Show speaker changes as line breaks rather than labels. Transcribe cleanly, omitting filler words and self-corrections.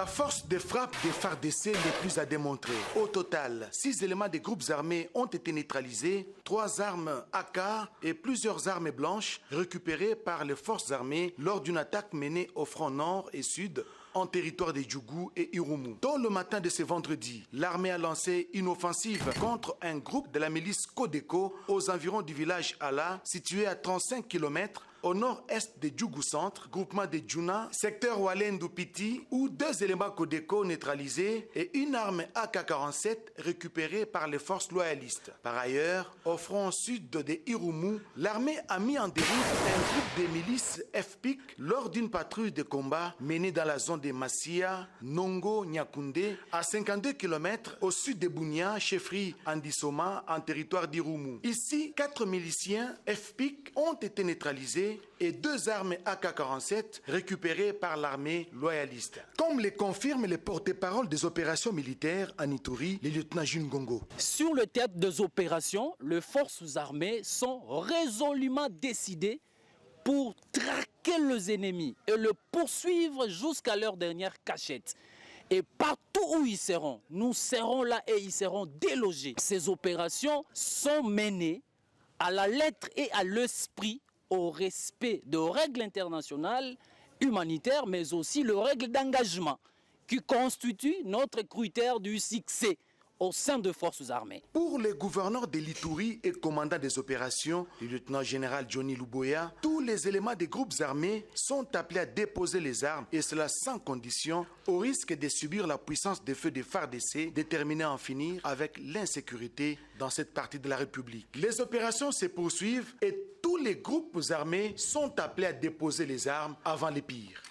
La force de frappe des FARDC n'est plus à démontrer. Au total, 6 éléments des groupes armés ont été neutralisés, 3 armes AK et plusieurs armes blanches récupérées par les forces armées lors d'une attaque menée au front nord et sud en territoire de Djougou et Irumu. Tôt le matin de ce vendredi, l'armée a lancé une offensive contre un groupe de la milice Codeco aux environs du village Ala, situé à 35 km au nord-est de Djougou Centre, groupement de Djouna, secteur Walendu Piti, où 2 éléments Codeco neutralisés et une arme AK-47 récupérée par les forces loyalistes. Par ailleurs, au front sud de Irumu, l'armée a mis en déroute un groupe de milices FPIC lors d'une patrouille de combat menée dans la zone de Massia, Nongo, Nyakoundé, à 52 km au sud de Bounia, chefferie Andissoma, en territoire d'Irumu. Ici, 4 miliciens FPIC ont été neutralisés et 2 armes AK-47 récupérées par l'armée loyaliste. Comme le confirme le porte-parole des opérations militaires en Ituri, le lieutenant Jules Ngongo.
Sur le théâtre des opérations, les forces armées sont résolument décidées pour traquer les ennemis et le poursuivre jusqu'à leur dernière cachette. Et partout où ils seront, nous serons là et ils seront délogés. Ces opérations sont menées à la lettre et à l'esprit au respect de règles internationales, humanitaires, mais aussi les règles d'engagement qui constituent notre critère du succès au sein des forces armées.
Pour le gouverneur de l'Ituri et commandant des opérations, le lieutenant-général Johnny Luboya, tous les éléments des groupes armés sont appelés à déposer les armes, et cela sans condition, au risque de subir la puissance de feu des FARDC, déterminés à en finir avec l'insécurité dans cette partie de la République. Les opérations se poursuivent et tous les groupes armés sont appelés à déposer les armes avant les pires.